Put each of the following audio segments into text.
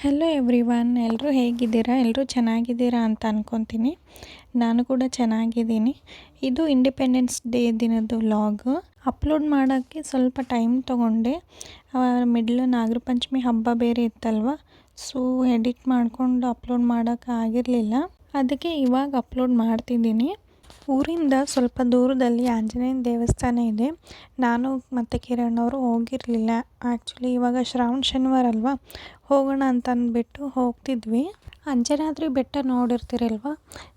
Hello everyone, ಎಲ್ಲರೂ ಹೇಗಿದ್ದೀರಾ? ಎಲ್ಲರೂ ಚೆನ್ನಾಗಿದ್ದೀರಾ ಅಂತ ಅಂದ್ಕೊತೀನಿ. ನಾನು ಕೂಡ ಚೆನ್ನಾಗಿದ್ದೀನಿ. ಇದು ಇಂಡಿಪೆಂಡೆನ್ಸ್ ಡೇ ದಿನದ್ದು ವ್ಲಾಗು. ಅಪ್ಲೋಡ್ ಮಾಡೋಕ್ಕೆ ಸ್ವಲ್ಪ ಟೈಮ್ ತೊಗೊಂಡೆ. ಮಿಡ್ಲ್ ನಾಗರ ಪಂಚಮಿ ಹಬ್ಬ ಬೇರೆ ಇತ್ತಲ್ವ, ಸೊ ಎಡಿಟ್ ಮಾಡಿಕೊಂಡು ಅಪ್ಲೋಡ್ ಮಾಡೋಕ್ಕೆ ಆಗಿರಲಿಲ್ಲ. ಅದಕ್ಕೆ ಇವಾಗ ಅಪ್ಲೋಡ್ ಮಾಡ್ತಿದ್ದೀನಿ. ಊರಿಂದ ಸ್ವಲ್ಪ ದೂರದಲ್ಲಿ ಆಂಜನೇಯನ ದೇವಸ್ಥಾನ ಇದೆ. ನಾನು ಮತ್ತು ಕಿರಣ್ ಅವರು ಹೋಗಿರಲಿಲ್ಲ. ಆ್ಯಕ್ಚುಲಿ ಇವಾಗ ಶ್ರಾವಣ ಶನಿವಾರ ಅಲ್ವಾ, ಹೋಗೋಣ ಅಂತ ಅಂದ್ಬಿಟ್ಟು ಹೋಗ್ತಿದ್ವಿ. ಅಂಜನಾದ್ರಿ ಬೆಟ್ಟ ನೋಡಿರ್ತೀರಲ್ವ,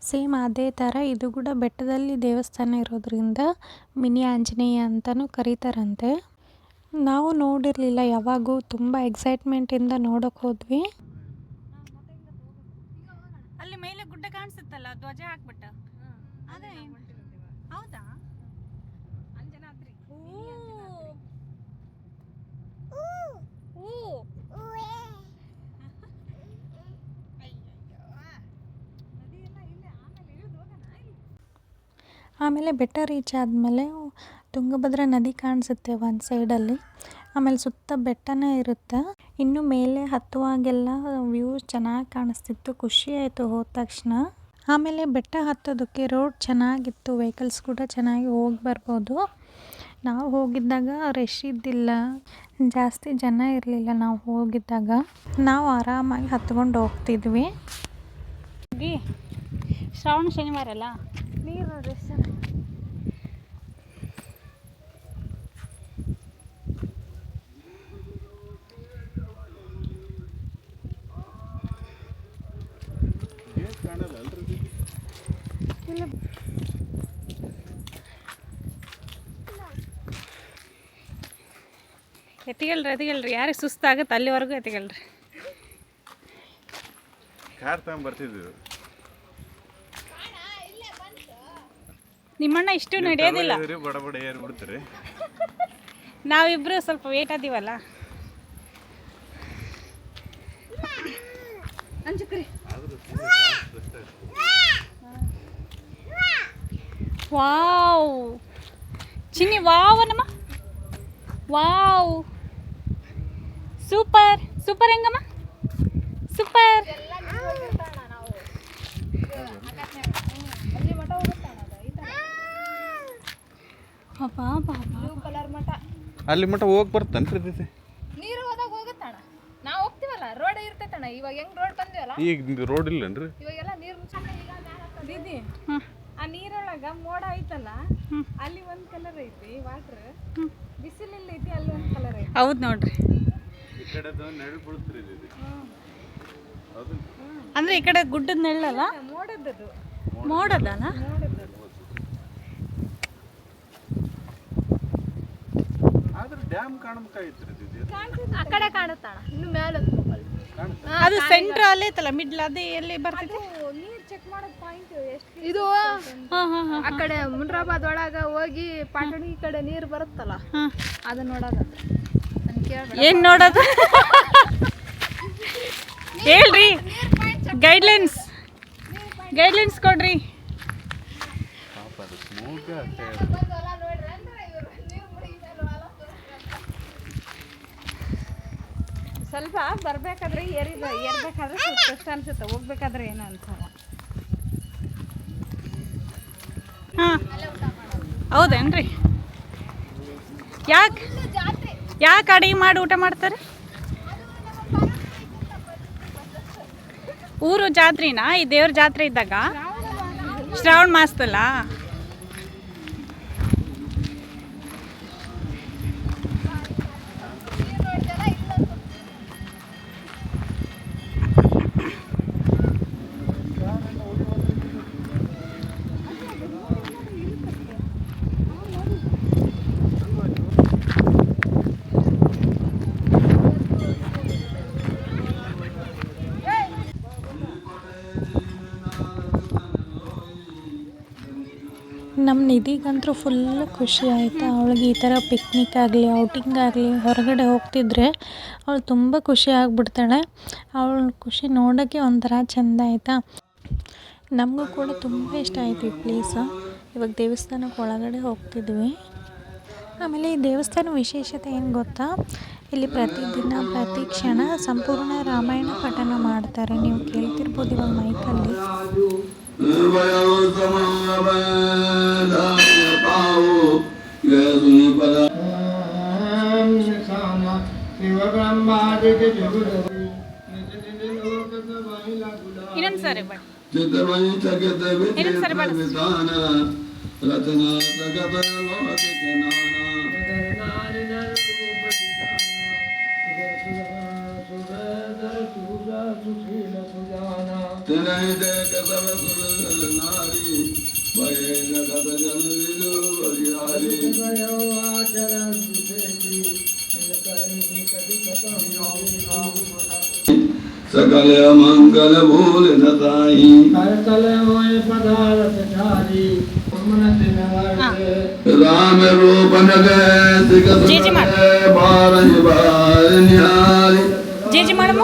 ಸೇಮ್ ಅದೇ ಥರ ಇದು ಕೂಡ ಬೆಟ್ಟದಲ್ಲಿ ದೇವಸ್ಥಾನ ಇರೋದ್ರಿಂದ ಮಿನಿ ಆಂಜನೇಯ ಅಂತಲೂ ಕರೀತಾರಂತೆ. ನಾವು ನೋಡಿರಲಿಲ್ಲ ಯಾವಾಗೂ, ತುಂಬ ಎಕ್ಸೈಟ್ಮೆಂಟಿಂದ ನೋಡೋಕೆ ಹೋದ್ವಿ. ಅಲ್ಲಿ ಮೇಲೆ ಗುಡ್ಡ ಕಾಣಿಸುತ್ತಲ್ಲ, ಧ್ವಜ ಹಾಕ್ಬಿಟ್ಟ. ಅದೇ ಹೌದಾ? ಅಂಜನಾದ್ರಿ. ಆಮೇಲೆ ಬೆಟ್ಟ ರೀಚ್ ಆದಮೇಲೆ ತುಂಗಭದ್ರಾ ನದಿ ಕಾಣಿಸುತ್ತೆ ಒಂದು ಸೈಡಲ್ಲಿ. ಆಮೇಲೆ ಸುತ್ತ ಬೆಟ್ಟನೇ ಇರುತ್ತೆ. ಇನ್ನು ಮೇಲೆ ಹತ್ತುವಾಗೆಲ್ಲ ವ್ಯೂ ಚೆನ್ನಾಗಿ ಕಾಣಿಸ್ತಿತ್ತು. ಖುಷಿ ಆಯಿತು ಹೋದ ತಕ್ಷಣ. ಆಮೇಲೆ ಬೆಟ್ಟ ಹತ್ತೋದಕ್ಕೆ ರೋಡ್ ಚೆನ್ನಾಗಿತ್ತು, ವೆಹಿಕಲ್ಸ್ ಕೂಡ ಚೆನ್ನಾಗಿ ಹೋಗಿ ಬರ್ಬೋದು. ನಾವು ಹೋಗಿದ್ದಾಗ ರಶ್ ಇದ್ದಿಲ್ಲ, ಜಾಸ್ತಿ ಜನ ಇರಲಿಲ್ಲ. ನಾವು ಹೋಗಿದ್ದಾಗ ನಾವು ಆರಾಮಾಗಿ ಹತ್ಕೊಂಡು ಹೋಗ್ತಿದ್ವಿ. ಶ್ರಾವಣ ಶನಿವಾರ ಅಲ್ಲ, ನೀರು ನೋಡ್ರಿ. ಎತ್ತಿಗಲ್ರಿ ಯಾರಿಗೆ ಸುಸ್ತಾಗುತ್ತೆ ಅಲ್ಲಿವರೆಗೂ ಎತ್ತಿಗಲ್ರಿ. ಕಾರ್ ತಗೊಂಡ್ಬರ್ತಿದ್ವಿ. ನಿಮ್ಮಣ್ಣ ಇಷ್ಟು ನಡೆಯೋದಿಲ್ಲ. ಬಡ ಬಡ ಏರ್ ಬಿಡ್ತೀರಿ. ನಾವಿಬ್ರು ಸ್ವಲ್ಪ ವೇಟ್ ಅದೀವಲ್ಲ. ವಾವ್ ಚಿನ್ನಿ, ವಾವ್ ನಮ್ಮ ವಾವ್, ಸೂಪರ್ ಸೂಪರ್. ಹೆಂಗಮ್ಮ ಸೂಪರ್. ಅಲ್ಲಿ ಮಠ ಹೋಗಿ ಬರ್ತನ್ರಿ. ನೀರು ಹೋದಾಗ ಹೋಗುತ್ತಣ್ಣ, ನಾವು ಹೋಗ್ತೀವಲ್ಲ, ರೋಡ್ ಇರ್ತೈತಣ್ಣ. ಇವಾಗ ಹೆಂಗ್ ರೋಡ್ ಬಂದಿವಲ್ಲ, ಈಗ ರೋಡ್ ಇಲ್ಲನ್ರಿ. ಇವಾಗೆಲ್ಲ ನೀರು ದೀದಿ, ಆ ನೀರೊಳಗ ಮೋಡ ಐತಲ್ಲ, ಅಲ್ಲಿ ಒಂದ್ ಕಲರ್ ಐತಿ ವಾಟರ್, ಬಿಸಿಲಿಲ್ಲ ಐತಿ ಅಲ್ಲಿ ಒಂದ್ ಕಲರ್ ಐತಿ. ಹೌದು ನೋಡ್ರಿ. ಈ ಕಡೆದು ನೆರಳು ಬೀಳ್ತ್ರಿ. ಅಂದ್ರೆ ಈ ಕಡೆ ಗುಡ್ಡದ ನೆಳ್ಳಲ್ಲ, ಮೋಡದ್ದು ಮೋಡದಲ್ಲ. ಆದ್ರೆ ಡ್ಯಾಮ್ ಕಾಣಬೇಕಾಗಿತ್ರಿ. ಆ ಕಡೆ ಕಾಣುತ್ತಣ್ಣ, ಇನ್ನು ಮೇಲೆ ಅದು ಸೆಂಟ್ರ್ ಅಲ್ಲೇ ಐತಲ್ಲ, ಮಿಡ್ಲ್ ಅದೇ ಎಲ್ಲಿ ಬರ್ತೈತಿ. ನೀರ್ ಚೆಕ್ ಮಾಡೋ ಪಾಯಿಂಟ್ ಎಷ್ಟು ಇದು. ಆ ಕಡೆ ಮುನ್ರಾಬಾದ್ ಒಳಗ ಹೋಗಿ ಪಾಟಣಿ ಕಡೆ ನೀರು ಬರುತ್ತಲ್ಲ, ಅದನ್ನ ನೋಡೋದ. ಏನ್ ನೋಡೋದು ಹೇಳ್ರಿ, ಗೈಡ್ಲೈನ್ಸ್ ಕೊಡ್ರಿ. ಸ್ವಲ್ಪ ಬರ್ಬೇಕಾದ್ರೆ ಏರ್ಬೇಕಾದ್ರೆ ಸ್ವಲ್ಪ ಕಷ್ಟ ಅನ್ಸುತ್ತೆ, ಹೋಗ್ಬೇಕಾದ್ರೆ ಏನೋ ಅನ್ಸಲ್ಲ. ಹಾಂ ಹೌದೇನ್ರಿ? ಯಾಕೆ ಅಡಿಗೆ ಮಾಡಿ ಊಟ ಮಾಡ್ತಾರೆ? ಊರು ಜಾತ್ರೆನಾ? ಈ ದೇವ್ರ ಜಾತ್ರೆ ಇದ್ದಾಗ ಶ್ರಾವಣ ಮಾಸದಲ್ಲ. ನಮ್ಮ ನಿಧಿಗಂತೂ ಫುಲ್ ಖುಷಿ ಆಯಿತಾ. ಅವಳಿಗೆ ಈ ಥರ ಪಿಕ್ನಿಕ್ ಆಗಲಿ, ಔಟಿಂಗ್ ಆಗಲಿ, ಹೊರಗಡೆ ಹೋಗ್ತಿದ್ರೆ ಅವಳು ತುಂಬ ಖುಷಿ ಆಗಿಬಿಡ್ತಾಳೆ. ಅವಳ ಖುಷಿ ನೋಡೋಕ್ಕೆ ಒಂಥರ ಚೆಂದ ಆಯಿತಾ. ನಮಗೂ ಕೂಡ ತುಂಬ ಇಷ್ಟ ಆಯಿತು ಈ ಪ್ಲೇಸು. ಇವಾಗ ದೇವಸ್ಥಾನಕ್ಕೆ ಒಳಗಡೆ ಹೋಗ್ತಿದ್ವಿ. ಆಮೇಲೆ ಈ ದೇವಸ್ಥಾನ ವಿಶೇಷತೆ ಏನು ಗೊತ್ತಾ, ಇಲ್ಲಿ ಪ್ರತಿದಿನ ಪ್ರತಿ ಕ್ಷಣ ಸಂಪೂರ್ಣ ರಾಮಾಯಣ ಪಠಣ ಮಾಡ್ತಾರೆ. ನೀವು ಕೇಳ್ತಿರ್ಬೋದು ಇವಾಗ ಮೈಕಲ್ಲಿ. ಇನ್ನೊಂದು ಸರಿ ಬಟ್ सकल मंगल भूल नताई करतल होय पदार्थ चारी राम रूप नगे सिकत बारह बार न्यारी ಜೇಜಿ ಮಾಡಮ್ಮ.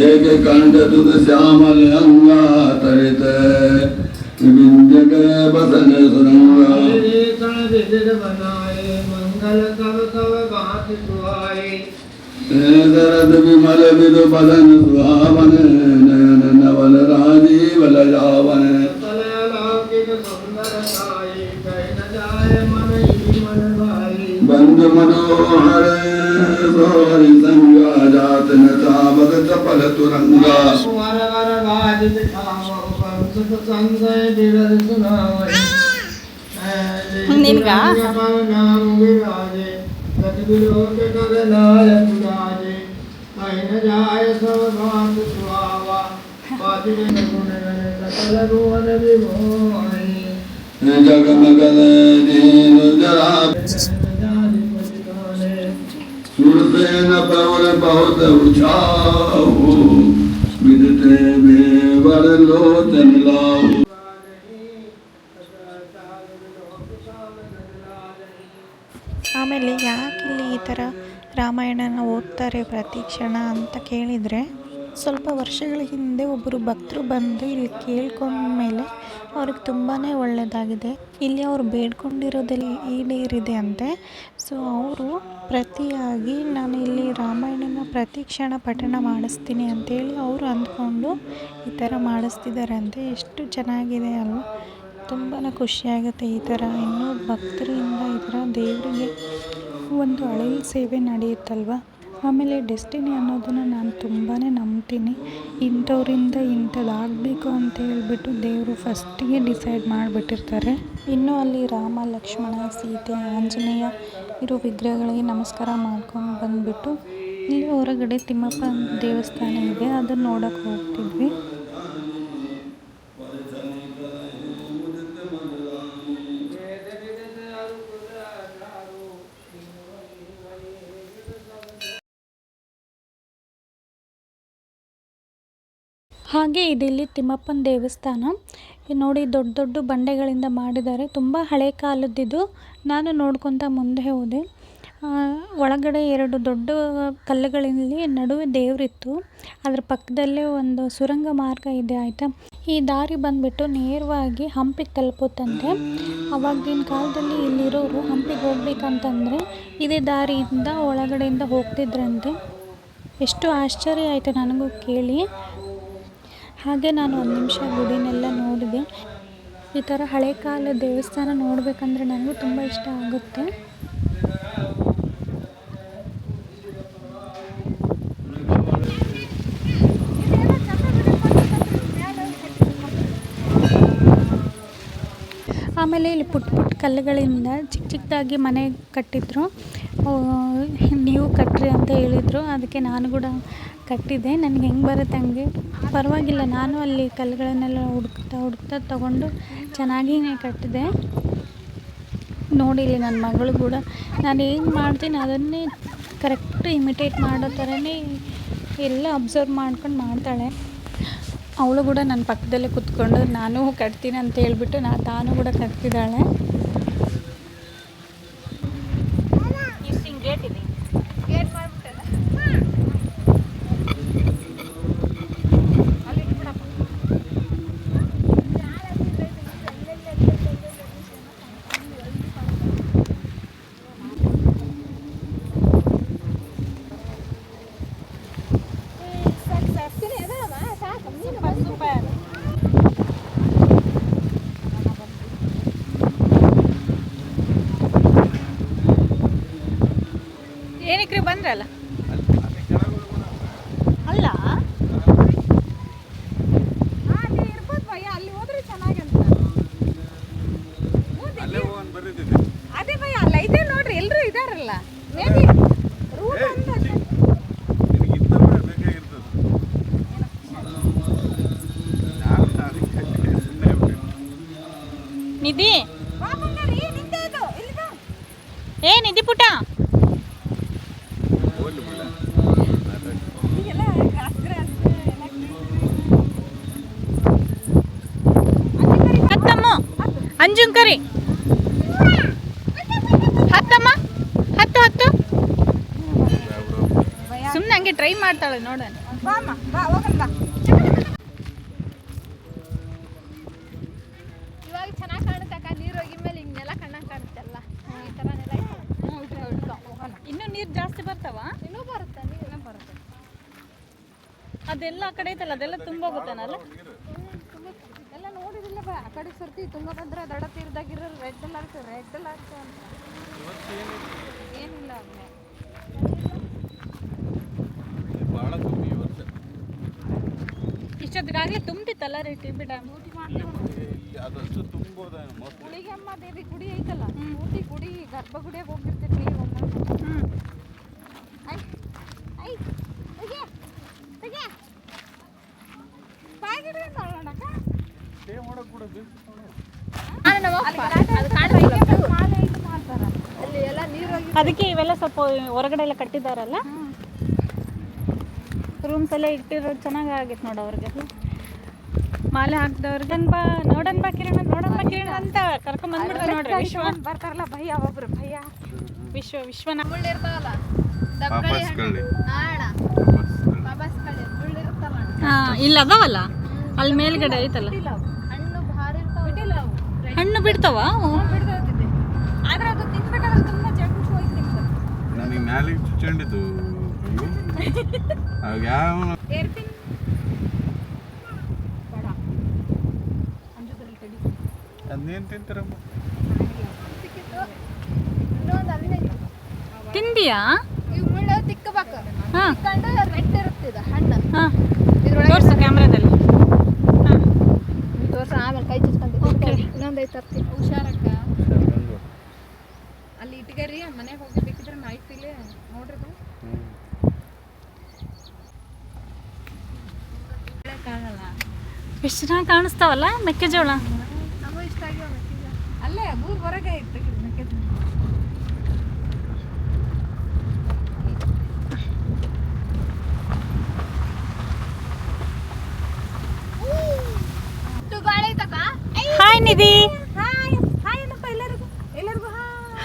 एक कंठ तुद श्यामल अंगा तरित विंध्य के बसन सुरंगा मंगल कव कव गात सुहाई शरद विमल विदु बदन सुहावन नयन नवल राजीव लजावन बंधु मनोहर सोहरि संगा जात न तावत चपल तुरंगा ನಿನ್ಗ जगमगल दीन जरा सुरसेन पवन बहुत उछाऊ विदते में वर लोचन लाऊ ಆಮೇಲೆ ಯಾಕಿಲ್ಲಿ ಈ ಥರ ರಾಮಾಯಣನ ಓದ್ತಾರೆ ಪ್ರತಿ ಕ್ಷಣ ಅಂತ ಕೇಳಿದರೆ, ಸ್ವಲ್ಪ ವರ್ಷಗಳ ಹಿಂದೆ ಒಬ್ಬರು ಭಕ್ತರು ಬಂದು ಇಲ್ಲಿ ಕೇಳ್ಕೊಂಡ್ಮೇಲೆ ಅವ್ರಿಗೆ ತುಂಬಾ ಒಳ್ಳೆಯದಾಗಿದೆ. ಇಲ್ಲಿ ಅವರು ಬೇಡ್ಕೊಂಡಿರೋದೆಲ್ಲ ಈಡೇರಿದೆ ಅಂತೆ. ಸೊ ಅವರು ಪ್ರತಿಯಾಗಿ ನಾನು ಇಲ್ಲಿ ರಾಮಾಯಣನ ಪ್ರತಿ ಕ್ಷಣ ಪಠಣ ಮಾಡಿಸ್ತೀನಿ ಅಂತೇಳಿ ಅವರು ಅಂದ್ಕೊಂಡು ಈ ಥರ ಮಾಡಿಸ್ತಿದ್ದಾರೆ ಅಂತೆ. ಎಷ್ಟು ಚೆನ್ನಾಗಿದೆ ಅಲ್ವಾ? ತುಂಬಾ ಖುಷಿಯಾಗುತ್ತೆ ಈ ಥರ ಇನ್ನೂ ಭಕ್ತರಿಂದ ಈ ಥರ ದೇವರಿಗೆ ಒಂದು ಅಳಲು ಸೇವೆ ನಡೆಯುತ್ತಲ್ವ. ಆಮೇಲೆ ಡೆಸ್ಟಿನಿ ಅನ್ನೋದನ್ನು ನಾನು ತುಂಬಾ ನಂಬ್ತೀನಿ. ಇಂಥವ್ರಿಂದ ಇಂಥದ್ದಾಗಬೇಕು ಅಂತ ಹೇಳ್ಬಿಟ್ಟು ದೇವರು ಫಸ್ಟಿಗೆ ಡಿಸೈಡ್ ಮಾಡಿಬಿಟ್ಟಿರ್ತಾರೆ. ಇನ್ನೂ ಅಲ್ಲಿ ರಾಮ, ಲಕ್ಷ್ಮಣ, ಸೀತೆ, ಆಂಜನೇಯ ಇರೋ ವಿಗ್ರಹಗಳಿಗೆ ನಮಸ್ಕಾರ ಮಾಡ್ಕೊಂಡು ಬಂದುಬಿಟ್ಟು ಇಲ್ಲಿ ಹೊರಗಡೆ ತಿಮ್ಮಪ್ಪ ದೇವಸ್ಥಾನ ಇದೆ, ಅದನ್ನು ನೋಡೋಕ್ಕೆ ಹೋಗ್ತಿದ್ವಿ. ಹಾಗೆ ಇಲ್ಲಿ ತಿಮ್ಮಪ್ಪನ ದೇವಸ್ಥಾನ ನೋಡಿ, ದೊಡ್ಡ ದೊಡ್ಡ ಬಂಡೆಗಳಿಂದ ಮಾಡಿದ್ದಾರೆ. ತುಂಬ ಹಳೆ ಕಾಲದ್ದಿದ್ದು. ನಾನು ನೋಡ್ಕೊತ ಮುಂದೆ ಹೋದೆ. ಒಳಗಡೆ 2 ದೊಡ್ಡ ಕಲ್ಲುಗಳಲ್ಲಿ ನಡುವೆ ದೇವರಿತ್ತು. ಅದ್ರ ಪಕ್ಕದಲ್ಲೇ ಒಂದು ಸುರಂಗ ಮಾರ್ಗ ಇದೆ ಆಯಿತಾ. ಈ ದಾರಿ ಬಂದುಬಿಟ್ಟು ನೇರವಾಗಿ ಹಂಪಿಗೆ ತಲುಪುತ್ತಂತೆ. ಆವಾಗಿನ ಕಾಲದಲ್ಲಿ ಇಲ್ಲಿರೋರು ಹಂಪಿಗೆ ಹೋಗ್ಬೇಕಂತಂದರೆ ಇದೇ ದಾರಿಯಿಂದ ಒಳಗಡೆಯಿಂದ ಹೋಗ್ತಿದ್ರಂತೆ. ಎಷ್ಟು ಆಶ್ಚರ್ಯ ಆಯಿತು ನನಗೂ ಕೇಳಿ. ಹಾಗೆ ನಾನು 1 ನಿಮಿಷ ಗುಡಿನೆಲ್ಲ ನೋಡಿದೆ. ಈ ಥರ ಹಳೆ ಕಾಲ ದೇವಸ್ಥಾನ ನೋಡಬೇಕಂದ್ರೆ ನನಗೂ ತುಂಬ ಇಷ್ಟ ಆಗುತ್ತೆ. ಆಮೇಲೆ ಇಲ್ಲಿ ಪುಟ್ಟ ಪುಟ್ಟ ಕಲ್ಲುಗಳಿಂದ ಚಿಕ್ಕ ಚಿಕ್ಕದಾಗಿ ಮನೆ ಕಟ್ಟಿದ್ರು. ನೀವು ಕಟ್ಟ್ರಿ ಅಂತ ಹೇಳಿದರು. ಅದಕ್ಕೆ ನಾನು ಕೂಡ ಕಟ್ಟಿದ್ದೆ. ನನಗೆ ಹೆಂಗೆ ಬರುತ್ತೆ ಹಂಗೆ ಪರವಾಗಿಲ್ಲ. ನಾನು ಅಲ್ಲಿ ಕಲ್ಲುಗಳನ್ನೆಲ್ಲ ಹುಡುಕ್ತಾ ತೊಗೊಂಡು ಚೆನ್ನಾಗಿ ಕಟ್ಟಿದೆ. ನೋಡಿ ಇಲ್ಲಿ ನನ್ನ ಮಗಳು ಕೂಡ ನಾನು ಏನು ಮಾಡ್ತೀನಿ ಅದನ್ನೇ ಕರೆಕ್ಟ್ ಇಮಿಟೇಟ್ ಮಾಡೋ ಥರನೇ ಎಲ್ಲ ಅಬ್ಸರ್ವ್ ಮಾಡ್ಕೊಂಡು ಮಾಡ್ತಾಳೆ. ಅವಳು ಕೂಡ ನನ್ನ ಪಕ್ಕದಲ್ಲೇ ಕೂತ್ಕೊಂಡು ನಾನು ಕಟ್ತೀನಿ ಅಂತ ಹೇಳ್ಬಿಟ್ಟು ತಾನು ಕೂಡ ಕಟ್ತಿದ್ದಾಳೆ. ಏನಕ್ರಿ ಬಂದ್ರಲ್ಲ ಅಲ್ಲಿ ಕೆಳಗೆ ಹೋಗೋಣ. ಅಲ್ಲ ಅಲ್ಲಿ ಇರ್ಬೋದು ಭಯ, ಅಲ್ಲಿ ಹೋದ್ರೆ ಚೆನ್ನಾಗಂತ. ಅಲ್ಲೇ ಹೋಗೋಣ ಬರೀತಿದ್ದೆ. ಅದೇ ಭಯ ಅಲ್ಲ ಇದೆ ನೋಡ್ರಿ, ಎಲ್ಲರೂ ಇದಾರಲ್ಲ. ಮೇಬಿ ರೂಟ್ ಅಂತ ನಿನಗೆ ಇಂಥವೇ ಬೇಕಾಗಿರ್ತದೆ. ನಾನು ಅದಕ್ಕೆ ಸುಮ್ಮನೆ ಬಿಟ್ಟೆ. ನಿಧಿ ಬಾ ಬಂಗಾರಿ, ನಿಂದೆ ಇದು, ಇಲ್ಲಿ ಬಾ. ಏ ನಿಧಿ ಪುಟ ಹೋಗ್ಲಿ ಬಿಡ. ಈಗೆಲ್ಲ ಗ್ರಾಸ್ ಗ್ರಾಸ್ ಎಲ್ಲ ಹತ್ತಮ್ಮ ಅಂಜುನ್ ಕರಿ ಹತ್ತಮ್ಮ ಹತ್ತು ಹತ್ತು ಸುಮ್ಮನೆ ಹಂಗೆ ಟ್ರೈ ಮಾಡ್ತಾಳೆ ನೋಡೋಣ. ಬಾ ಅಮ್ಮ, ಬಾ ಹೋಗಲ್ಲ ಬಾ. ಇವಾಗ ಚೆನ್ನಾಗಿ ಕಾಣುತ್ತಕ್ಕ, ನೀರು ಹೋಗಿ ಮೇಲೆ ಹಿಂಗೆಲ್ಲ ಕಣ್ಣಂಗೆ ಕಾಣುತ್ತಲ್ಲ, ಈ ಥರ ನೆಲ ಇನ್ನೂ ನೀರು ಜಾಸ್ತಿ ಬರ್ತಾವ? ಇನ್ನೂ ಬರುತ್ತೆ, ನೀರು ಬರುತ್ತೆ. ಅದೆಲ್ಲ ಆ ಕಡೆ ಐತಲ್ಲ ಅದೆಲ್ಲ ತುಂಬೋಗುತ್ತಾನಲ್ಲ. ಎಲ್ಲ ನೋಡಿದಿಲ್ಲ ಬಾ, ಆ ಕಡೆ ಸರ್ತಿ ತುಂಗಭದ್ರಾ ದಡ ತೀರದಾಗಿರೋ ರೆಡ್ ಅಲರ್ಟ್ ಅಂತ ಏನಿಲ್ಲ ಅದನ್ನ. ಭಾಳ ಕಮ್ಮಿ ಈ ವರ್ಷ. ಇಷ್ಟೊತ್ತಿಗಾಗಲೇ ತುಂಬಿತ್ತಲ್ಲ ರೀ ಟಿ.ಬಿ ಡ್ಯಾಮ್. ಇಲ್ಲಿ ಅದಷ್ಟು ತುಂಬೋದೇನೋ ಮೋಸ್ಟ್ಲಿ. ಹುಳಿಗೆಮ್ಮ ದೇವಿ ಗುಡಿ ಐತಲ್ಲ, ಮೂರ್ತಿ ಗುಡಿ ಗರ್ಭಗುಡಿಯಾಗ ಹೋಗಿರ್ತೈತಿ ನೀರು ಒಮ್ಮೆ. ಐ ಐ ತೆಗೆ ತೆಗೆ ಬಾಗಿಡೆ ನೋಡೋಣಕ್ಕ. ಸ್ಟೇ ಮಾಡೋಕೆ ಕೂಡ ಬೇಕು. ಮಾಲೆ ಇದು ಮಾಡ್ತಾರ ಅಲ್ಲಿ ಎಲ್ಲ ನೀರು ಹೋಗಿ. ಅದಕ್ಕೆ ಇವೆಲ್ಲ ಸ್ವಲ್ಪ ಹೊರಗಡೆ ಎಲ್ಲ ಕಟ್ಟಿದಾರಲ್ಲ, ರೂಮ್ಸ್ ಎಲ್ಲ ಇಟ್ಟಿರೋದು ಚೆನ್ನಾಗಿ ಆಗೈತೆ ನೋಡು ಅವ್ರಿಗೆ. ಮಾಲೆ ಹಾಕ್ದವ್ರಿಗೆ ನೋಡನ್ ಬಾ ಕಿರಣ ಅಂತ ಕರ್ಕೊಂಬಂದ್ಬಿಡ್ತಾರೆ ನೋಡ್ರಿ. ವಿಶ್ವ ಬರ್ತಾರಲ್ಲ ಭಯ, ಒಬ್ರು ಭಯ. ವಿಶ್ವನ ಮುಳ್ಳು ಇರ್ತಾವಲ್ಲ, ವಾಪಸ್ ಕಳ್ಳಿ. ಅಣ್ಣ ವಾಪಸ್ ಕಳ್ಳಿ. ಬಾಬಾಸ್ ಕಡೆ ಮುಳ್ಳು ಇರ್ತಾವಲ್ಲ, ಹಾಂ ಇಲ್ಲಿ ಅದಾವಲ್ಲ, ಅಲ್ಲಿ ಮೇಲ್ಗಡೆ ಐತಲ್ಲ ಹಣ್ಣು ಭಾರಿ ಇರ್ತಾವ. ಹಣ್ಣು ಬಿಡ್ತಾವ. ಬಿಡ್ದೋಗ್ತಿದೆ, ಆದ್ರೆ ಅದು ತಿನ್ಬೇಕಾದ್ರೆ ತುಂಬಾ ಜಗ್ಗು ಹೋಗಿ ತಿಂತಾರೆ. ನನಗೆ ಮ್ಯಾಲೆ ಚುಚ್ಚಂಡಿದ್ದು ಅವಾಗ ಯಾವ ಏರ್ತೀನಿ ಅದನ್ನೇನು ತಿಂತಾರಮ್ಮ? ಇನ್ನೊಂದು ಅಲ್ಲೇ ತಿಂದಿಯಾ? ಇವು ಮುಳ್ಳು ತಿಕ್ಕಬೇಕು, ಹಾಂ ತಿಕ್ಕೊಂಡು ರೆಡ್ ಇರುತ್ತಿದೆ ಹಣ್ಣು. ಹಾಂ ಇದ್ರೊಳಗೆ ತೋರಿಸು ಕ್ಯಾಮ್ರಾದಲ್ಲಿ. ಹಾಂ ತೋರ್ಸ, ಆಮೇಲೆ ಕೈ ಚುಚ್ಕೊಂತ ಇನ್ನೊಂದು ಐತೆ ತರ್ತೀನಿ. ಹುಷಾರಕ್ಕ. ಅಲ್ಲಿ ಇಟ್ಕರಿ, ಮನೆಗೆ ಹೋಗಿ ಬೇಕಿದ್ರೆ ನೈಟ್ ಇಲ್ಲೇ ನೋಡ್ರಿ ಬಾ. ಎಷ್ಟು ಚೆನ್ನಾಗಿ ಕಾಣಿಸ್ತಾವಲ್ಲ ಮೆಕ್ಕೆಜೋಳ. ನಮಗೂ ಇಷ್ಟ ಆಗಿವ ಮೆಕ್ಕೆಜೋಳ. ಅಲ್ಲೇ ಊರ್ ಹೊರಗೆ ಇತ್ತು ಮೆಕ್ಕೆಜೋಳ. ಗಾಳಿ ಐತಕ್ಕ. ಹಾಯ್ ನಿಧಿ. ಹಾಯ್ ಹಾಯ್ ಏನಪ್ಪ ಎಲ್ಲರಿಗೂ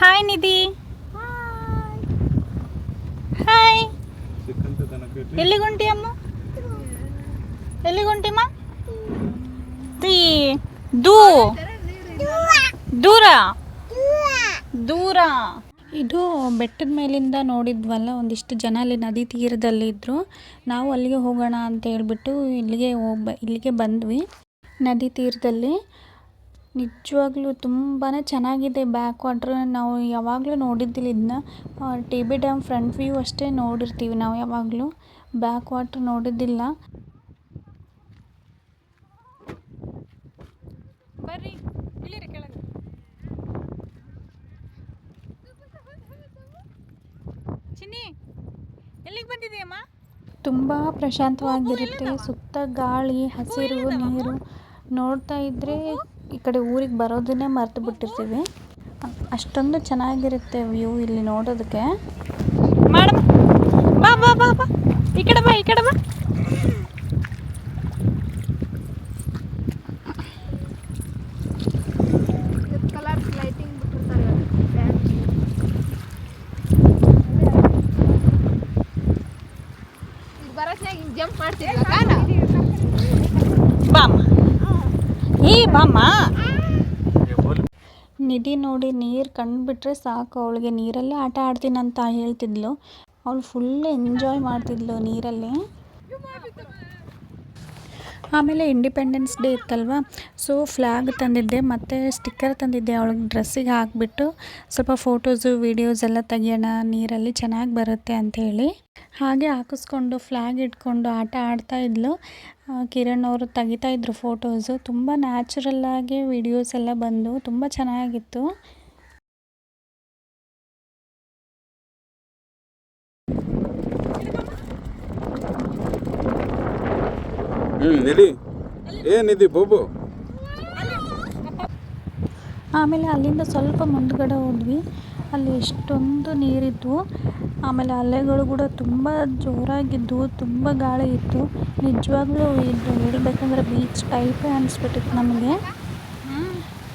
ಹಾಯ್ ನಿಧಿ. ಹಾಯ್. ಸಿಕ್ಕಂತ ದನಕ್ಕೆ ಎಲ್ಲಿಗುಂಟಿ ಅಮ್ಮ? ಎಲ್ಲಿಗುಂಟಿಮ್ಮ? ದೂರ ದೂರ. ಇದು ಬೆಟ್ಟದ ಮೇಲಿಂದ ನೋಡಿದ್ವಲ್ಲ, ಒಂದಿಷ್ಟು ಜನ ಅಲ್ಲಿ ನದಿ ತೀರದಲ್ಲಿದ್ದರು. ನಾವು ಅಲ್ಲಿಗೆ ಹೋಗೋಣ ಅಂತ ಹೇಳ್ಬಿಟ್ಟು ಇಲ್ಲಿಗೆ ಬಂದ್ವಿ. ನದಿ ತೀರದಲ್ಲಿ ನಿಜವಾಗ್ಲೂ ತುಂಬಾ ಚೆನ್ನಾಗಿದೆ ಬ್ಯಾಕ್ ವಾಟ್ರ್. ನಾವು ಯಾವಾಗಲೂ ನೋಡಿದ್ದಿಲ್ಲ ಇದನ್ನ. ಟಿ.ಬಿ ಡ್ಯಾಮ್ ಫ್ರಂಟ್ ವ್ಯೂ ಅಷ್ಟೇ ನೋಡಿರ್ತೀವಿ ನಾವು, ಯಾವಾಗಲೂ ಬ್ಯಾಕ್ ವಾಟ್ರ್ ನೋಡಿದ್ದಿಲ್ಲ. ಬರ್ರಿ ಇಳಿರಿ ಕೆಳಗೆ. ಚಿನ್ನಿ ಎಲ್ಲಿಗೆ ಬಂದಿದೆಯಮ್ಮ? ತುಂಬ ಪ್ರಶಾಂತವಾಗಿರುತ್ತೆ, ಸುತ್ತ ಗಾಳಿ, ಹಸಿರು, ನೀರು ನೋಡ್ತಾ ಇದ್ದರೆ ಈ ಕಡೆ ಊರಿಗೆ ಬರೋದನ್ನೇ ಮರ್ತು ಬಿಟ್ಟಿರ್ತೀವಿ. ಅಷ್ಟೊಂದು ಚೆನ್ನಾಗಿರುತ್ತೆ ವ್ಯೂ ಇಲ್ಲಿ ನೋಡೋದಕ್ಕೆ. ಮೇಡಮ್ ಬಾ ಬಾ ಬಾ ಬಾ, ಈ ಕಡೆ ಬಾ, ಈ ಕಡೆ ಬಾ. ಕಲರ್ ಲೈಟಿಂಗ್ ಬಿಟ್ಟಿರ್ತಾರೆ ಈಗ ಬರೋತ್ನಾಗ ಹಿಂಗೆ ಜಂಪ್ ಮಾಡ್ತಿದ್ವಿ ಬಾಮ್ಮ, ಏ ಬಾಮ್ಮ. ನಿಧಿ ನೋಡಿ ನೀರು ಕಂಡುಬಿಟ್ರೆ ಸಾಕು, ಅವಳಿಗೆ ನೀರಲ್ಲೇ ಆಟ ಆಡ್ತೀನಿ ಅಂತ ಹೇಳ್ತಿದ್ಲು. ಅವಳು ಫುಲ್ ಎಂಜಾಯ್ ಮಾಡ್ತಿದ್ಲು ನೀರಲ್ಲಿ. ಆಮೇಲೆ ಇಂಡಿಪೆಂಡೆನ್ಸ್ ಡೇ ಇತ್ತಲ್ವ, ಸೊ ಫ್ಲ್ಯಾಗ್ ತಂದಿದ್ದೆ ಮತ್ತು ಸ್ಟಿಕ್ಕರ್ ತಂದಿದ್ದೆ ಅವಳಿಗೆ ಡ್ರೆಸ್ಸಿಗೆ ಹಾಕಿಬಿಟ್ಟು ಸ್ವಲ್ಪ ಫೋಟೋಸು ವೀಡಿಯೋಸ್ ಎಲ್ಲ ತೆಗಿಯೋಣ ನೀರಲ್ಲಿ ಚೆನ್ನಾಗಿ ಬರುತ್ತೆ ಅಂಥೇಳಿ. ಹಾಗೆ ಹಾಕಿಸ್ಕೊಂಡು ಫ್ಲ್ಯಾಗ್ ಇಟ್ಕೊಂಡು ಆಟ ಆಡ್ತಾ ಇದ್ಲು. ಕಿರಣ್ ಅವರು ತೆಗಿತಾಯಿದ್ರು ಫೋಟೋಸು. ತುಂಬ ನ್ಯಾಚುರಲ್ಲಾಗಿ ವೀಡಿಯೋಸ್ ಎಲ್ಲ ಬಂದು ತುಂಬ ಚೆನ್ನಾಗಿತ್ತು. ನಿಧಿ ಏನಿದೆ ಬೋಬು. ಆಮೇಲೆ ಅಲ್ಲಿಂದ ಸ್ವಲ್ಪ ಮುಂದ್ಗಡೆ ಹೋದ್ವಿ. ಅಲ್ಲಿ ಎಷ್ಟೊಂದು ನೀರಿದ್ವು. ಆಮೇಲೆ ಅಲೆಗಳು ಕೂಡ ತುಂಬ ಜೋರಾಗಿದ್ದವು, ತುಂಬ ಗಾಳಿ ಇತ್ತು. ನಿಜವಾಗ್ಲೂ ಇದು ಹೇಳ್ಬೇಕಂದ್ರೆ ಬೀಚ್ ಟೈಪೇ ಅನಿಸ್ಬಿಟ್ಟಿತ್ತು ನಮಗೆ.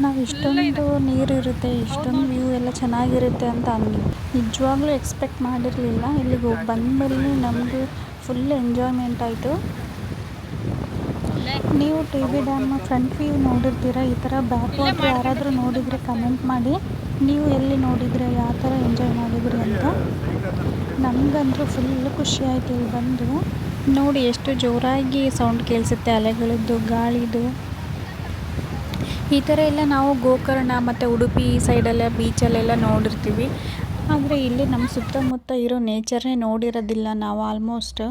ನಾವು ಇಷ್ಟೊಂದು ನೀರಿರುತ್ತೆ, ಇಷ್ಟೊಂದು ವ್ಯೂ ಎಲ್ಲ ಚೆನ್ನಾಗಿರುತ್ತೆ ಅಂತ ನಿಜವಾಗ್ಲೂ ಎಕ್ಸ್ಪೆಕ್ಟ್ ಮಾಡಿರಲಿಲ್ಲ. ಇಲ್ಲಿಗೆ ಹೋಗಿ ಬಂದಮೇಲೆ ನಮಗೆ ಫುಲ್ ಎಂಜಾಯ್ಮೆಂಟ್ ಆಯಿತು. ನೀವು T B dam front view ನೋಡಿರ್ತೀರ. ಈ ಥರ ಬ್ಯಾಕ್ ವಾಟ್ರ್ ಯಾರಾದರೂ ನೋಡಿದರೆ ಕಮೆಂಟ್ ಮಾಡಿ, ನೀವು ಎಲ್ಲಿ ನೋಡಿದರೆ ಯಾವ ಥರ ಎಂಜಾಯ್ ಮಾಡಿದ್ರಿ ಅಂತ. ನಮಗಂತೂ ಫುಲ್ ಖುಷಿ ಆಯಿತು ಇಲ್ಲಿ ಬಂದು. ನೋಡಿ ಎಷ್ಟು ಜೋರಾಗಿ ಸೌಂಡ್ ಕೇಳಿಸುತ್ತೆ, ಅಲೆಗಳದ್ದು, ಗಾಳಿದು. ಈ ಥರ ಎಲ್ಲ ನಾವು ಗೋಕರ್ಣ ಮತ್ತು ಉಡುಪಿ ಸೈಡೆಲ್ಲ ಬೀಚಲ್ಲೆಲ್ಲ ನೋಡಿರ್ತೀವಿ. ಆದರೆ ಇಲ್ಲಿ ನಮ್ಮ ಸುತ್ತಮುತ್ತ ಇರೋ ನೇಚರ್ನೇ ನೋಡಿರೋದಿಲ್ಲ ನಾವು ಆಲ್ಮೋಸ್ಟ್.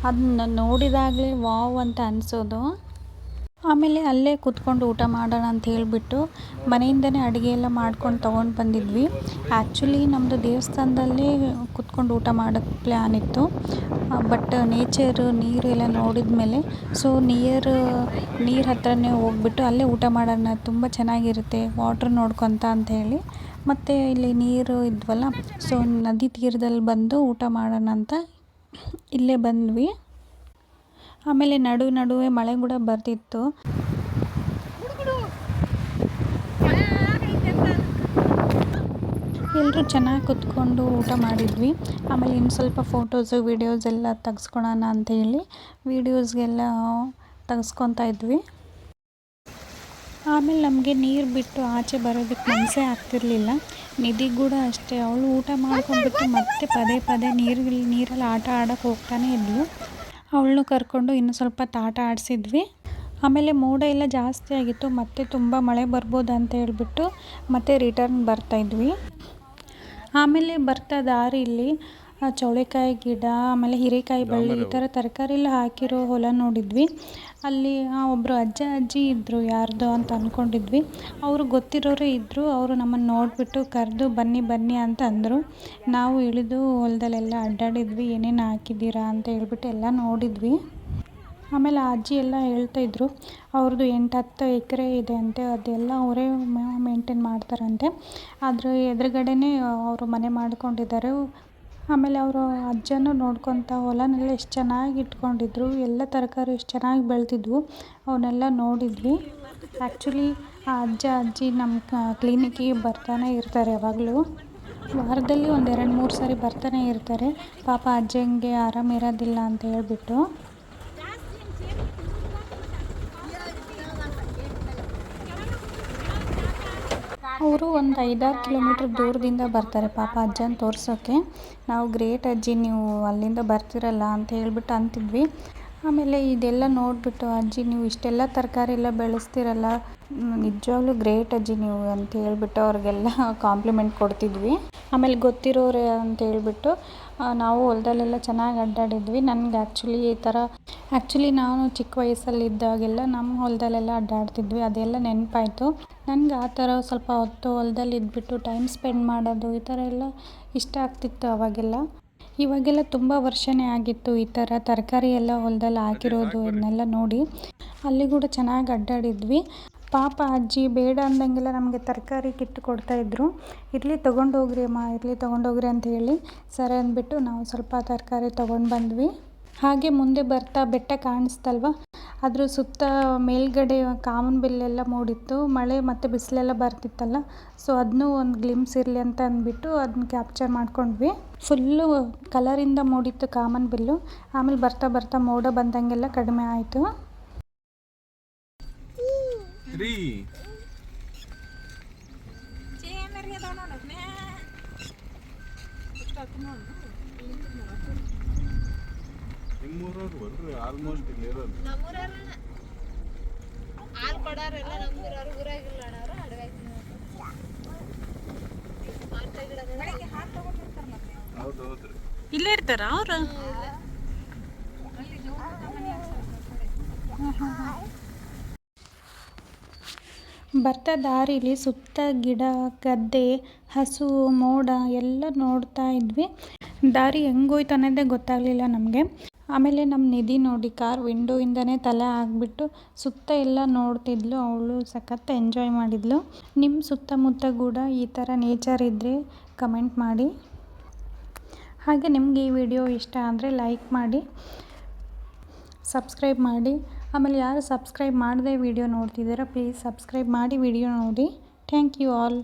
ಅದನ್ನ ನೋಡಿದಾಗಲೇ ವಾವ್ ಅಂತ ಅನಿಸೋದು. ಆಮೇಲೆ ಅಲ್ಲೇ ಕೂತ್ಕೊಂಡು ಊಟ ಮಾಡೋಣ ಅಂತ ಹೇಳಿಬಿಟ್ಟು ಮನೆಯಿಂದನೇ ಅಡುಗೆ ಎಲ್ಲ ಮಾಡ್ಕೊಂಡು ತೊಗೊಂಡು ಬಂದಿದ್ವಿ. ಆ್ಯಕ್ಚುಲಿ ನಮ್ಮದು ದೇವಸ್ಥಾನದಲ್ಲೇ ಕೂತ್ಕೊಂಡು ಊಟ ಮಾಡೋಕ್ಕೆ ಪ್ಲ್ಯಾನ್ ಇತ್ತು. ಬಟ್ ನೇಚರು ನೀರು ಎಲ್ಲ ನೋಡಿದ ಮೇಲೆ ಸೊ ನೀರು ಹತ್ರನೇ ಹೋಗ್ಬಿಟ್ಟು ಅಲ್ಲೇ ಊಟ ಮಾಡೋಣ, ತುಂಬ ಚೆನ್ನಾಗಿರುತ್ತೆ ವಾಟ್ರ್ ನೋಡ್ಕೊತ ಅಂತ ಹೇಳಿ. ಮತ್ತು ಇಲ್ಲಿ ನೀರು ಇದ್ವಲ್ಲ, ಸೊ ನದಿ ತೀರದಲ್ಲಿ ಬಂದು ಊಟ ಮಾಡೋಣ ಅಂತ ಇಲ್ಲೇ ಬಂದ್ವಿ. ಆಮೇಲೆ ನಡುವೆ ಮಳೆ ಕೂಡ ಬರ್ತಿತ್ತು. ಎಲ್ಲರೂ ಚೆನ್ನಾಗಿ ಕೂತ್ಕೊಂಡು ಊಟ ಮಾಡಿದ್ವಿ. ಆಮೇಲೆ ಇನ್ನು ಸ್ವಲ್ಪ ಫೋಟೋಸು ವೀಡಿಯೋಸ್ ಎಲ್ಲ ತೆಗೆಸ್ಕೊಳೋಣ ಅಂಥೇಳಿ ವೀಡಿಯೋಸ್ಗೆಲ್ಲ ತೆಗೆಸ್ಕೊತಾ ಇದ್ವಿ. ಆಮೇಲೆ ನಮಗೆ ನೀರು ಬಿಟ್ಟು ಆಚೆ ಬರೋದಕ್ಕೆ ಮನಸ್ಸೇ ಆಗ್ತಿರ್ಲಿಲ್ಲ. ನಿಧಿ ಕೂಡ ಅಷ್ಟೇ, ಅವಳು ಊಟ ಮಾಡ್ಕೊಂಡ್ಬಿಟ್ಟು ಮತ್ತೆ ಪದೇ ನೀರಲ್ಲಿ ಆಟ ಆಡೋಕ್ಕೆ ಹೋಗ್ತಾನೆ ಇದ್ಲು. ಅವಳನ್ನು ಕರ್ಕೊಂಡು ಇನ್ನೂ ಸ್ವಲ್ಪ ಆಟ ಆಡಿಸಿದ್ವಿ. ಆಮೇಲೆ ಮೋಡ ಎಲ್ಲ ಜಾಸ್ತಿ ಆಗಿತ್ತು, ಮತ್ತೆ ತುಂಬ ಮಳೆ ಬರ್ಬೋದು ಅಂತ ಹೇಳ್ಬಿಟ್ಟು ಮತ್ತೆ ರಿಟರ್ನ್ ಬರ್ತಾಯಿದ್ವಿ. ಆಮೇಲೆ ಬರ್ತಾ ದಾರಿಲಿ ಚೌಳೆಕಾಯಿ ಗಿಡ, ಆಮೇಲೆ ಹೀರೆಕಾಯಿ ಬಳ್ಳಿ, ಈ ಥರ ತರಕಾರಿ ಎಲ್ಲ ಹಾಕಿರೋ ಹೊಲ ನೋಡಿದ್ವಿ. ಅಲ್ಲಿ ಒಬ್ಬರು ಅಜ್ಜಿ ಇದ್ದರು, ಯಾರ್ದು ಅಂತ ಅಂದ್ಕೊಂಡಿದ್ವಿ. ಅವರು ಗೊತ್ತಿರೋರೇ ಇದ್ದರು. ಅವರು ನಮ್ಮನ್ನು ನೋಡಿಬಿಟ್ಟು ಕರೆದು ಬನ್ನಿ ಅಂತ ಅಂದರು. ನಾವು ಇಳಿದು ಹೊಲದಲ್ಲೆಲ್ಲ ಅಡ್ಡಾಡಿದ್ವಿ, ಏನೇನು ಹಾಕಿದ್ದೀರಾ ಅಂತ ಹೇಳ್ಬಿಟ್ಟು ಎಲ್ಲ ನೋಡಿದ್ವಿ. ಆಮೇಲೆ ಆ ಅಜ್ಜಿ ಎಲ್ಲ ಹೇಳ್ತಾಯಿದ್ರು ಅವ್ರದ್ದು 8-10 ಎಕರೆ ಇದೆ ಅಂತೆ, ಅದೆಲ್ಲ ಅವರೇ ಮೇಂಟೈನ್ ಮಾಡ್ತಾರಂತೆ. ಅದ್ರ ಎದುರುಗಡೆನೇ ಅವರು ಮನೆ ಮಾಡ್ಕೊಂಡಿದ್ದಾರೆ. ಆಮೇಲೆ ಅವರು ಅಜ್ಜನೂ ನೋಡ್ಕೊತ ಹೊಲನೆಲ್ಲ ಎಷ್ಟು ಚೆನ್ನಾಗಿ ಇಟ್ಕೊಂಡಿದ್ರು, ಎಲ್ಲ ತರಕಾರಿ ಎಷ್ಟು ಚೆನ್ನಾಗಿ ಬೆಳೆದಿದ್ವು, ಅವನ್ನೆಲ್ಲ ನೋಡಿದ್ವಿ. ಆ್ಯಕ್ಚುಲಿ ಆ ಅಜ್ಜಿ ನಮ್ಮ ಕ್ಲಿನಿಕ್ಕಿಗೆ ಬರ್ತಾನೆ ಇರ್ತಾರೆ ಯಾವಾಗಲೂ. ವಾರದಲ್ಲಿ 1-2-3 ಸಾರಿ ಬರ್ತಾನೆ ಇರ್ತಾರೆ. ಪಾಪ ಅಜ್ಜಂಗೆ ಆರಾಮಿರೋದಿಲ್ಲ ಅಂತ ಹೇಳ್ಬಿಟ್ಟು. ಅವರು ಒಂದು 5-6 ಕಿಲೋಮೀಟ್ರ್ ದೂರದಿಂದ ಬರ್ತಾರೆ ಪಾಪ ಅಜ್ಜನ ತೋರ್ಸೋಕ್ಕೆ. ನಾವು ಗ್ರೇಟ್ ಅಜ್ಜಿ, ನೀವು ಅಲ್ಲಿಂದ ಬರ್ತಿರಲ್ಲ ಅಂತ ಹೇಳ್ಬಿಟ್ಟು ಅಂತಿದ್ವಿ. ಆಮೇಲೆ ಇದೆಲ್ಲ ನೋಡಿಬಿಟ್ಟು ಅಜ್ಜಿ ನೀವು ಇಷ್ಟೆಲ್ಲ ತರಕಾರಿ ಎಲ್ಲ ಬೆಳೆಸ್ತಿರಲ್ಲ, ನಿಜವಾಗ್ಲೂ ಗ್ರೇಟ್ ಅಜ್ಜಿ ನೀವು ಅಂತ ಹೇಳ್ಬಿಟ್ಟು ಅವ್ರಿಗೆಲ್ಲ ಕಾಂಪ್ಲಿಮೆಂಟ್ ಕೊಡ್ತಿದ್ವಿ. ಆಮೇಲೆ ಗೊತ್ತಿರೋರೆ ಅಂತ ಹೇಳ್ಬಿಟ್ಟು ನಾವು ಹೊಲದಲ್ಲೆಲ್ಲ ಚೆನ್ನಾಗಿ ಅಡ್ಡಾಡಿದ್ವಿ. ನನಗೆ ಆ್ಯಕ್ಚುಲಿ ನಾನು ಚಿಕ್ಕ ವಯಸ್ಸಲ್ಲಿದ್ದಾಗೆಲ್ಲ ನಮ್ಮ ಹೊಲದಲ್ಲೆಲ್ಲ ಅಡ್ಡಾಡ್ತಿದ್ವಿ, ಅದೆಲ್ಲ ನೆನಪಾಯಿತು ನನಗೆ. ಆ ಥರ ಸ್ವಲ್ಪ ಹೊತ್ತು ಹೊಲದಲ್ಲಿ ಇದ್ಬಿಟ್ಟು ಟೈಮ್ ಸ್ಪೆಂಡ್ ಮಾಡೋದು, ಈ ಥರ ಎಲ್ಲ ಇಷ್ಟ ಆಗ್ತಿತ್ತು ಅವಾಗೆಲ್ಲ. ಇವಾಗೆಲ್ಲ ತುಂಬ ವರ್ಷನೇ ಆಗಿತ್ತು ಈ ಥರ ತರಕಾರಿ ಎಲ್ಲ ಹೊಲದಲ್ಲಿ ಹಾಕಿರೋದು ಇದನ್ನೆಲ್ಲ ನೋಡಿ. ಅಲ್ಲಿ ಕೂಡ ಚೆನ್ನಾಗಿ ಅಡ್ಡಾಡಿದ್ವಿ. ಪಾಪ ಅಜ್ಜಿ ಬೇಡ ಅಂದಂಗೆಲ್ಲ ನಮಗೆ ತರಕಾರಿ ಕಿತ್ತು ಕೊಡ್ತಾಯಿದ್ರು. ಇರಲಿ ತೊಗೊಂಡೋಗ್ರಿ ಅಮ್ಮ, ಇರಲಿ ತೊಗೊಂಡೋಗ್ರಿ ಅಂತ ಹೇಳಿ ಸರಿ ಅಂದ್ಬಿಟ್ಟು ನಾವು ಸ್ವಲ್ಪ ತರಕಾರಿ ತೊಗೊಂಡು ಬಂದ್ವಿ. ಹಾಗೆ ಮುಂದೆ ಬರ್ತಾ ಬೆಟ್ಟ ಕಾಣಿಸ್ತಲ್ವ, ಅದ್ರ ಸುತ್ತ ಮೇಲ್ಗಡೆ ಕಾಮನಬಿಲ್ಲೆಲ್ಲ ಮೂಡಿತ್ತು. ಮಳೆ ಮತ್ತು ಬಿಸಿಲೆಲ್ಲ ಬರ್ತಿತ್ತಲ್ಲ, ಸೊ ಅದನ್ನೂ ಒಂದು ಗ್ಲಿಮ್ಸ್ ಇರಲಿ ಅಂತ ಅಂದ್ಬಿಟ್ಟು ಅದನ್ನ ಕ್ಯಾಪ್ಚರ್ ಮಾಡ್ಕೊಂಡ್ವಿ. ಫುಲ್ಲು ಕಲರಿಂದ ಮೂಡಿತ್ತು ಕಾಮನಬಿಲ್ಲು. ಆಮೇಲೆ ಬರ್ತಾ ಮೋಡ ಬಂದಂಗೆಲ್ಲ ಕಡಿಮೆ ಆಯಿತು. ನಿಮ್ಮೂರವ್ರು ಬರ್ರಿ ಆಲ್ಮೋಸ್ಟ್ ಇಲ್ಲಿ ಇರೋದು. ಹಾಲು ಕೊಡೋರೆಲ್ಲ ನಮ್ಮೂರವ್ರು ಊರಾಗಿಲ್ಲ ಅವರು ಅಡವೆ ಹೌದು ಹೌದ್ರಿ. ಇಲ್ಲೇ ಇರ್ತಾರ ಅವರು? ಬರ್ತಾ ದಾರಿಲಿ ಸುತ್ತ ಗಿಡ, ಗದ್ದೆ, ಹಸು, ಮೋಡ ಎಲ್ಲ ನೋಡ್ತಾ ಇದ್ವಿ. ದಾರಿ ಹೆಂಗೋಯ್ತು ಅನ್ನೋದೇ ಗೊತ್ತಾಗಲಿಲ್ಲ ನಮಗೆ. ಆಮೇಲೆ ನಮ್ಮ ನಿಧಿ ನೋಡಿ ಕಾರ್ ವಿಂಡೋಯಿಂದನೇ ತಲೆ ಹಾಕ್ಬಿಟ್ಟು ಸುತ್ತ ಎಲ್ಲ ನೋಡ್ತಿದ್ಲು. ಅವಳು ಸಖತ್ ಎಂಜಾಯ್ ಮಾಡಿದ್ಲು. ನಿಮ್ಮ ಸುತ್ತಮುತ್ತ ಕೂಡ ಈ ಥರ ನೇಚರ್ ಇದ್ದರೆ ಕಮೆಂಟ್ ಮಾಡಿ. ಹಾಗೆ ನಿಮ್ಗೆ ಈ ವಿಡಿಯೋ ಇಷ್ಟ ಆದರೆ ಲೈಕ್ ಮಾಡಿ, ಸಬ್ಸ್ಕ್ರೈಬ್ ಮಾಡಿ. ಆಮೇಲೆ ಯಾರು ಸಬ್ಸ್ಕ್ರೈಬ್ ಮಾಡದೆ ವಿಡಿಯೋ ನೋಡ್ತಿದ್ದೀರಾ ಪ್ಲೀಸ್ ಸಬ್ಸ್ಕ್ರೈಬ್ ಮಾಡಿ ವಿಡಿಯೋ ನೋಡಿ. Thank you all.